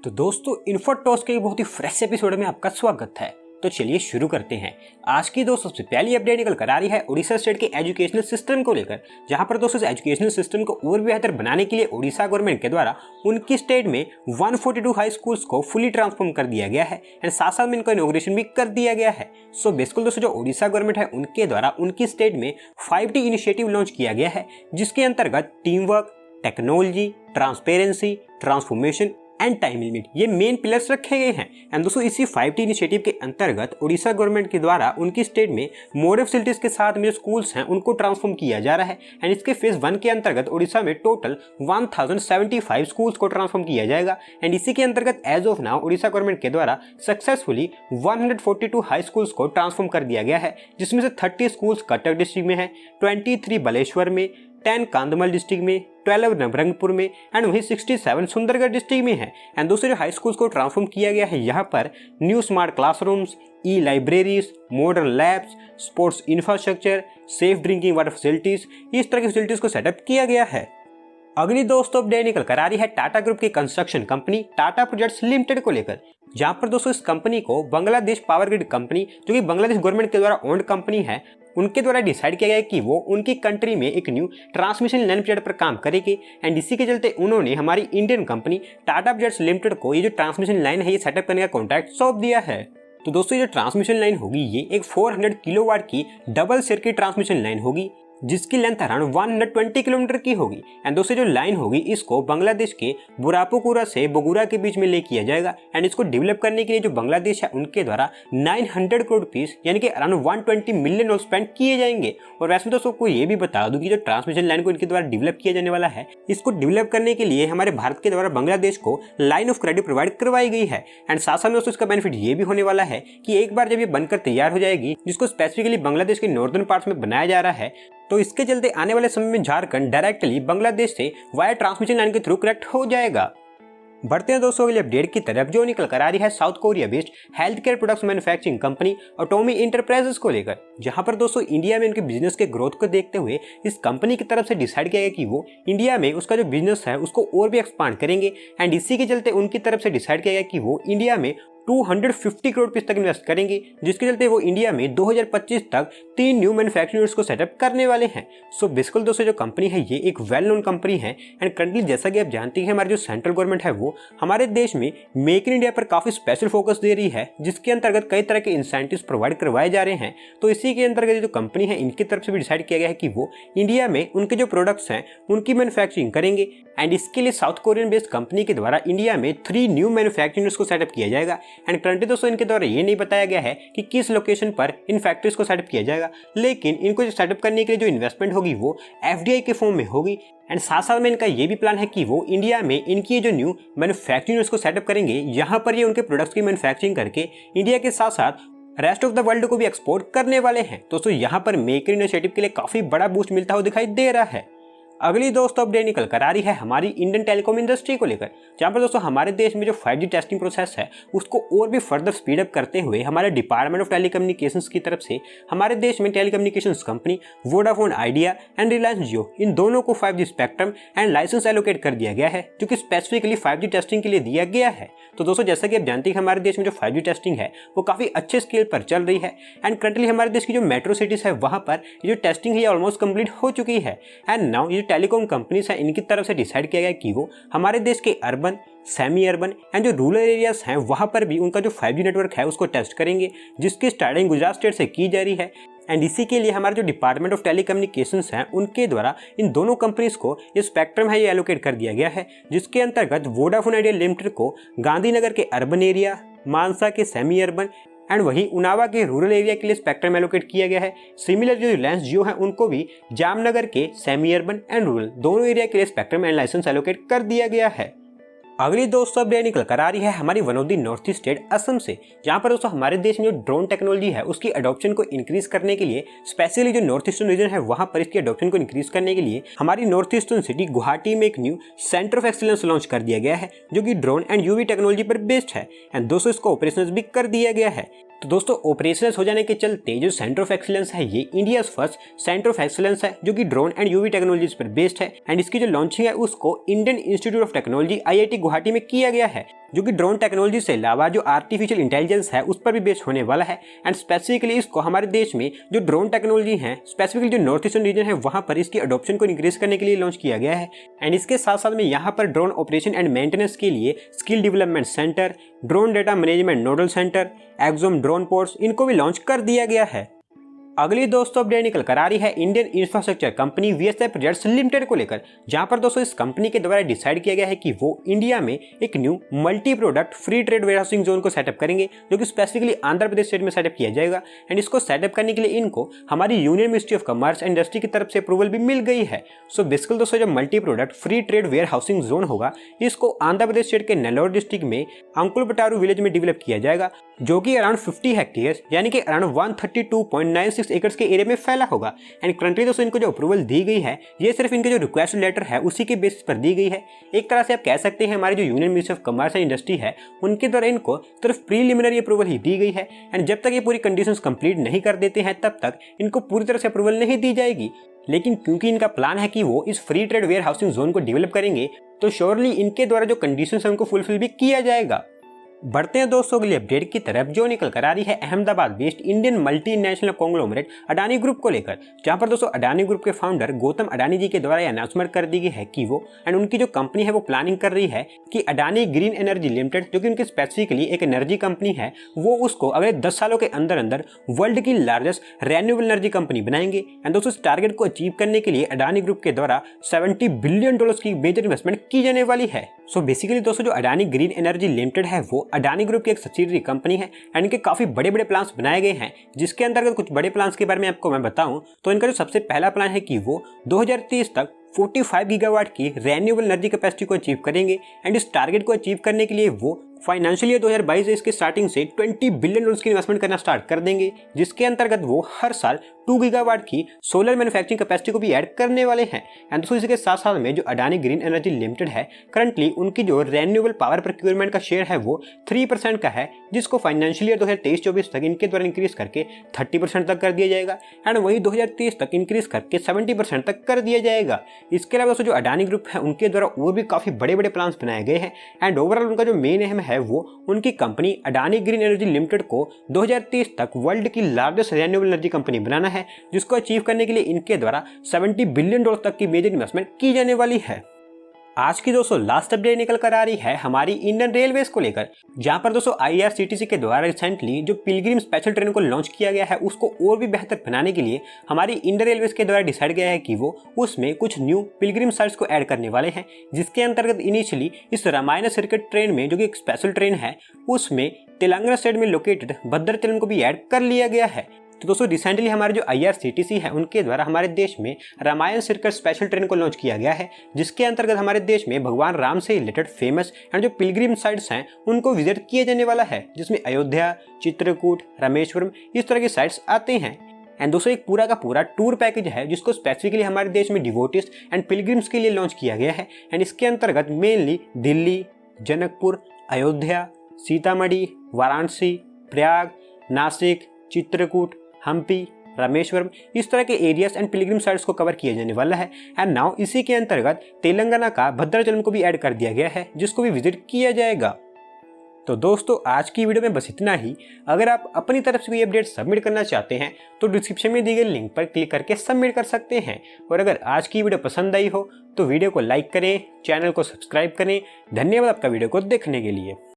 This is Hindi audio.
तो दोस्तों इन्फोटॉस के बहुत ही फ्रेश एपिसोड में आपका स्वागत है। तो चलिए शुरू करते हैं। आज की दोस्तों सबसे पहली अपडेट निकल कर आ रही है उड़ीसा स्टेट के एजुकेशनल सिस्टम को लेकर, जहां पर दोस्तों एजुकेशनल सिस्टम को और भी बेहतर बनाने के लिए उड़ीसा गवर्नमेंट के द्वारा उनकी स्टेट में 142 हाई स्कूल्स को फुली ट्रांसफॉर्म कर दिया गया है एंड साथ साथ में इनका इनॉग्रेशन भी कर दिया गया है। सो बेसिकली दोस्तों जो उड़ीसा गवर्नमेंट है उनके द्वारा उनकी स्टेट में 5T इनिशिएटिव लॉन्च किया गया है, जिसके अंतर्गत team work, technology, transparency, transformation and time limit ये मेन पिलर्स रखे गए हैं। एंड दोस्तों इसी 5T इनिशिएटिव के अंतर्गत उड़ीसा गवर्नमेंट के द्वारा उनकी स्टेट में मॉडर्न फैसिलिटीज के साथ में जो स्कूल्स हैं उनको ट्रांसफॉर्म किया जा रहा है। एंड इसके फेज 1 के अंतर्गत उड़ीसा में टोटल 1075 स्कूल्स को ट्रांसफॉर्म किया जाएगा। एंड इसी के अंतर्गत as of now Orissa government के द्वारा सक्सेसफुली 142 हाई स्कूल्स को ट्रांसफॉर्म कर दिया गया है, जिसमें से 30 स्कूल्स कटक डिस्ट्रिक्ट में है, 23 बालेश्वर में, 10 कांधमाल डिस्ट्रिक्ट में, 12 नवरंगपुर में एंड वहीं 67 सुंदरगढ़ डिस्ट्रिक्ट में है। एंड दूसरे हाई स्कूल्स को ट्रांसफॉर्म किया गया है यहाँ पर new smart classrooms, e libraries, modern labs, sports infrastructure, safe drinking water facilities, इस तरह की फैसिलिटीज को सेटअप किया गया है। अगली दोस्तों अपडेट निकल कर आ रही है टाटा ग्रुप की construction company Tata projects limited को लेकर, जहां पर दोस्तों इस कंपनी को बांग्लादेश पावर ग्रिड कंपनी, जो कि बांग्लादेश गवर्नमेंट के द्वारा ओन्ड कंपनी है, उनके द्वारा डिसाइड किया गया कि वो उनकी कंट्री में एक न्यू ट्रांसमिशन लाइन प्रोजेक्ट पर काम करेगी। एंड इसी के चलते उन्होंने हमारी Indian company Tata projects limited को ये जो ट्रांसमिशन लाइन है ये सेटअप करने का कॉन्ट्रैक्ट सौंप दिया है। तो दोस्तों ये जो ट्रांसमिशन लाइन होगी ये एक 400 किलोवाट की डबल सर्किट ट्रांसमिशन लाइन होगी, जिसकी लेंथ अराउंड 120 किलोमीटर की होगी। एंड दोस्तों जो लाइन होगी इसको बांग्लादेश के बुरापुकुरा से बगुरा के बीच में ले किया जाएगा। एंड इसको डेवलप करने के लिए जो बांग्लादेश है उनके द्वारा 900 करोड़ रुपीस यानी कि अराउंड 120 मिलियन स्पेंड किए जाएंगे। और वैसे दोस्तों को ये भी बता दूं कि जो ट्रांसमिशन लाइन को इनके द्वारा डेवलप किया जाने वाला है, इसको डेवलप करने के लिए हमारे भारत के द्वारा बांग्लादेश को लाइन ऑफ क्रेडिट प्रोवाइड करवाई गई है। एंड साथ साथ में दोस्तों इसका बेनिफिट ये भी होने वाला है कि एक बार जब ये बनकर तैयार हो जाएगी, जिसको स्पेसिफिकली बांग्लादेश के नॉर्दर्न पार्ट्स में बनाया जा रहा है, तो इसके चलते आने वाले समय में झारखंड डायरेक्टली बांग्लादेश से वाया ट्रांसमिशन लाइन के थ्रू कनेक्ट हो जाएगा। बढ़ते हैं दोस्तों अगले अपडेट की तरफ, जो निकल कर आ रही है south Korea based health care products manufacturing company otomy enterprises को लेकर, जहां पर दोस्तों इंडिया में उनके बिजनेस के ग्रोथ को देखते हुए इस कंपनी की तरफ से डिसाइड किया गया कि वो इंडिया में उसका जो बिजनेस है उसको और भी एक्सपांड करेंगे। एंड इसी के चलते उनकी तरफ से डिसाइड किया गया कि वो इंडिया में 250 करोड़ रुपए तक इन्वेस्ट करेंगे, जिसके चलते वो इंडिया में 2025 तक 3 न्यू मैन्युफैक्चरिंग यूनिट्स को सेटअप करने वाले हैं। सो बेसिकली दोस्तों जो कंपनी है ये एक वेल नोन कंपनी है। एंड करंटली जैसा कि आप जानते हैं हमारी जो सेंट्रल गवर्नमेंट है वो हमारे देश में मेक इन इंडिया पर काफी स्पेशल फोकस दे रही है, जिसके अंतर्गत कई तरह के इंसेंटिव्स प्रोवाइड करवाए जा रहे हैं। तो इसी के अंतर्गत जो कंपनी है इनकी तरफ से भी डिसाइड किया गया है कि वो इंडिया में उनके जो प्रोडक्ट्स हैं उनकी मैन्युफैक्चरिंग करेंगे। एंड इसके लिए साउथ कोरियन बेस्ड कंपनी के द्वारा इंडिया में 3 न्यू मैन्युफैक्चरिंग यूनिट्स को सेटअप किया जाएगा। एंड करंटली दोस्तों इनके द्वारा ये नहीं बताया गया है कि किस लोकेशन पर इन फैक्ट्रीज को सेटअप किया जाएगा, लेकिन इनको जो सेटअप करने के लिए जो इन्वेस्टमेंट होगी वो FDI के फॉर्म में होगी। एंड साथ साथ में इनका ये भी प्लान है कि वो इंडिया में इनकी जो न्यू मैन्युफैक्चरिंग यूनिट्स को सेटअप करेंगे, यहाँ पर ये उनके प्रोडक्ट्स की मैन्युफैक्चरिंग करके इंडिया के साथ साथ रेस्ट ऑफ द वर्ल्ड को भी एक्सपोर्ट करने वाले हैं। दोस्तों यहाँ पर मेक इन इनिशिएटिव के लिए काफी बड़ा बूस्ट मिलता हुआ दिखाई दे रहा है। अगली दोस्तों अपडेट निकल कर आ रही है हमारी इंडियन टेलीकॉम इंडस्ट्री को लेकर, जहां पर दोस्तों हमारे देश में जो 5G टेस्टिंग प्रोसेस है उसको और भी फर्दर स्पीड अप करते हुए हमारे डिपार्टमेंट ऑफ टेलीकम्युनिकेशंस की तरफ से हमारे देश में telecommunications company Vodafone Idea and Reliance Jio इन दोनों को 5G spectrum and licence allocate कर दिया गया है, जो कि स्पेसिफिकली 5G टेस्टिंग के लिए दिया गया है। तो दोस्तों जैसा कि आप जानते हैं हमारे देश में जो 5G टेस्टिंग है वो काफी अच्छे स्केल पर चल रही है। एंड करंटली हमारे देश की जो मेट्रो सिटीज है वहां पर ये जो टेस्टिंग है ये ऑलमोस्ट कंप्लीट हो चुकी है। एंड नाउ ये टेलीकॉम कंपनी है इनकी तरफ से डिसाइड किया गया कि वो हमारे देश के अर्बन, सेमी अर्बन एंड जो रूरल एरियाज हैं वहां पर भी उनका जो 5G नेटवर्क है उसको टेस्ट करेंगे, जिसकी स्टार्टिंग गुजरात स्टेट से की जा रही है। एंड इसी के लिए हमारे जो डिपार्टमेंट ऑफ टेलीकम्युनिकेशंस हैं उनके द्वारा इन दोनों कंपनीज को ये स्पेक्ट्रम है ये एलोकेट कर दिया गया है, जिसके अंतर्गत वोडाफोन आइडिया लिमिटेड को गांधीनगर के अर्बन एरिया, मानसा के सेमी अर्बन एंड वहीं उनावा के रूरल एरिया के लिए स्पेक्ट्रम एलोकेट किया गया है। सिमिलर जो रिलायंस जियो है उनको भी जामनगर के सेमी अर्बन एंड रूरल दोनों एरिया के लिए स्पेक्ट्रम एंड लाइसेंस एलोकेट कर दिया गया है। अगली दोस्तों अपडेट निकल कर आ रही है हमारी one of the north east state Assam से, जहां पर दोस्तों हमारे देश में जो ड्रोन टेक्नोलॉजी है उसकी अडॉप्शन को इंक्रीज करने के लिए स्पेशली जो नॉर्थ ईस्टर्न रीजन है वहां पर इसकी अडॉप्शन को इंक्रीज करने के लिए हमारी नॉर्थ ईस्टर्न सिटी गुवाहाटी में एक new centre of excellence launch कर दिया गया है, जो कि ड्रोन एंड UV टेक्नोलॉजी पर बेस्ड है। एंड दोस्तों इसको ऑपरेशनल भी कर दिया गया है। तो दोस्तों ऑपरेशनल हो जाने के चलते जो सेंटर ऑफ एक्सीलेंस है ये India first centre of excellence है जो कि ड्रोन एंड यूवी टेक्नोलॉजीज पर बेस्ड है। एंड इसकी जो लॉन्चिंग है उसको Indian institute of technology IIT Guwahati में किया गया है, जो कि ड्रोन टेक्नोलॉजी से अलावा जो आर्टिफिशियल इंटेलिजेंस है उस पर भी बेस्ड होने वाला है। एंड स्पेसिफिकली इसको हमारे देश में जो ड्रोन टेक्नोलॉजी है, स्पेसिफिकली जो नॉर्थ ईस्टर्न रीजन है वहां पर इसकी अडॉप्शन को इंक्रीज करने के लिए लॉन्च किया गया है। एंड इसके साथ साथ में यहाँ पर ड्रोन ऑपरेशन एंड मेंटेनेंस के लिए skill development centre, drone data management nodal centre, exome drone ports, इनको भी लॉन्च कर दिया गया है। अगली दोस्तों अपडेट निकल कर आ रही है Indian infrastructure company VSI projects limited को लेकर, जहां पर दोस्तों इस कंपनी के द्वारा डिसाइड किया गया है कि वो इंडिया में एक new multi product free trade warehousing zone को सेटअप करेंगे, जो कि स्पेसिफिकली आंध्र प्रदेश स्टेट में सेटअप किया जाएगा। एंड इसको सेटअप करने के लिए इनको हमारी union ministry of commerce and industry की तरफ से अप्रूवल भी मिल गई है। सो बेसिकली दोस्तों जो multi product free trade warehousing zone होगा इसको आंध्र प्रदेश स्टेट के नेल्लोर डिस्ट्रिक्ट में अंकुलपटारू विलेज में डेवलप किया जाएगा, जो कि अराउंड 50 हेक्टेयर यानी कि अराउंड 132.96 एकर्स के एरिया में फैला होगा। एंड करंटली दोस्तों इनको जो अप्रूवल दी गई है ये सिर्फ इनके जो रिक्वेस्ट लेटर है उसी के बेसिस पर दी गई है। एक तरह से आप कह सकते हैं हमारी जो union ministry of commerce and industry है उनके द्वारा इनको सिर्फ प्रीलिमिनरी अप्रूवल ही दी गई है। एंड जब तक ये पूरी कंडीशंस कंप्लीट नहीं कर देते हैं तब तक इनको पूरी तरह से अप्रूवल नहीं दी जाएगी। लेकिन क्योंकि इनका प्लान है कि वो इस free trade warehousing zone को डेवलप करेंगे तो श्योरली इनके द्वारा जो कंडीशंस है उनको फुलफिल भी किया जाएगा। बढ़ते हैं दोस्तों अगली अपडेट की तरफ, जो निकल कर आ रही है Ahmedabad based Indian multinational conglomerate Adani group को लेकर, जहां पर दोस्तों अडानी ग्रुप के फाउंडर गौतम अडानी जी के द्वारा यह अनाउंसमेंट कर दी गई है कि वो एंड उनकी जो कंपनी है वो प्लानिंग कर रही है कि अडानी ग्रीन एनर्जी लिमिटेड, जो कि उनकी स्पेसिफिकली एक एनर्जी कंपनी है, वो उसको अगले 10 सालों के अंदर अंदर वर्ल्ड की लार्जेस्ट रेन्यूएबल एनर्जी कंपनी बनाएंगे। एंड दोस्तों इस टारगेट को अचीव करने के लिए अडानी ग्रुप के द्वारा $70 बिलियन की मेजर इन्वेस्टमेंट की जाने वाली है। सो बेसिकली दोस्तों जो अडानी ग्रीन एनर्जी लिमिटेड है वो अडानी ग्रुप की एक सब्सिडियरी कंपनी है एंड इनके काफी बड़े बड़े प्लान्स बनाए गए हैं, जिसके अंतर्गत कुछ बड़े प्लान्स के बारे में आपको मैं बताऊं तो इनका जो सबसे पहला प्लान है कि वो 2030 तक 45 गीगावाट की रेन्यूएबल एनर्जी कैपेसिटी को अचीव करेंगे। एंड इस टारगेट को अचीव करने के लिए वो फाइनेंशियल ईयर 2022 इसके स्टार्टिंग से $20 बिलियन की इन्वेस्टमेंट करना स्टार्ट कर देंगे, जिसके अंतर्गत वो हर साल 2 गीगावाट की सोलर मैन्युफैक्चरिंग कैपेसिटी को भी ऐड करने वाले हैं। एंड दोस्तों इसी के साथ साथ में जो अडानी ग्रीन एनर्जी लिमिटेड है करंटली उनकी जो रेन्यूएबल पावर प्रोक्योरमेंट का शेयर है वो 3% का है, जिसको फाइनेंशियल ईयर 2023-24 तक इनके द्वारा इंक्रीज करके 30% तक कर दिया जाएगा। एंड वही 2030 तक इंक्रीज करके 70% तक कर दिया जाएगा। इसके अलावा जो अडानी ग्रुप है उनके द्वारा और भी काफी बड़े बड़े प्लान्स बनाए गए हैं। एंड ओवरऑल उनका जो मेन एम है वो उनकी company Adani green energy limited को 2030 तक वर्ल्ड की लार्जेस्ट रेन्यूएबल एनर्जी कंपनी बनाना है, जिसको अचीव करने के लिए इनके द्वारा $70 बिलियन तक की मेजर इन्वेस्टमेंट की जाने वाली है। आज की दोस्तों लास्ट अपडेट निकल कर आ रही है हमारी इंडियन रेलवेज को लेकर, जहां पर दोस्तों IRCTC के द्वारा रिसेंटली जो पिलग्रिम स्पेशल ट्रेन को लॉन्च किया गया है उसको और भी बेहतर बनाने के लिए हमारी इंडियन रेलवेज के द्वारा डिसाइड किया है कि वो उसमें कुछ न्यू पिलग्रिम साइट्स को ऐड करने वाले हैं, जिसके अंतर्गत इनिशियली इस रामायण सर्किट ट्रेन में जो कि एक स्पेशल ट्रेन है उसमें तेलंगाना स्टेट में लोकेटेड भद्राचलम को भी ऐड कर लिया गया है। तो दोस्तों रिसेंटली हमारे जो IRCTC है उनके द्वारा हमारे देश में रामायण सर्किट स्पेशल ट्रेन को लॉन्च किया गया है, जिसके अंतर्गत हमारे देश में भगवान राम से रिलेटेड फेमस एंड जो पिलग्रिम साइट्स हैं उनको विजिट किया जाने वाला है, जिसमें अयोध्या, चित्रकूट, रामेश्वरम इस तरह की साइट्स आते हैं। एंड दोस्तों एक पूरा का पूरा टूर पैकेज है जिसको स्पेसिफिकली हमारे देश में डिवोटिस्ट एंड पिलग्रिम्स के लिए लॉन्च किया गया है। एंड इसके अंतर्गत मेनली दिल्ली, जनकपुर, अयोध्या, सीतामढ़ी, वाराणसी, प्रयाग, नासिक, चित्रकूट, हम्पी, रामेश्वरम इस तरह के एरियाज एंड पिलग्रिम साइट्स को कवर किया जाने वाला है। एंड नाउ इसी के अंतर्गत तेलंगाना का भद्राचलम को भी ऐड कर दिया गया है, जिसको भी विजिट किया जाएगा। तो दोस्तों आज की वीडियो में बस इतना ही। अगर आप अपनी तरफ से कोई अपडेट सबमिट करना चाहते हैं तो डिस्क्रिप्शन में दिए गए लिंक पर क्लिक करके सबमिट कर सकते हैं। और अगर आज की वीडियो पसंद आई हो तो वीडियो को लाइक करें, चैनल को सब्सक्राइब करें। धन्यवाद आपका वीडियो को देखने के लिए।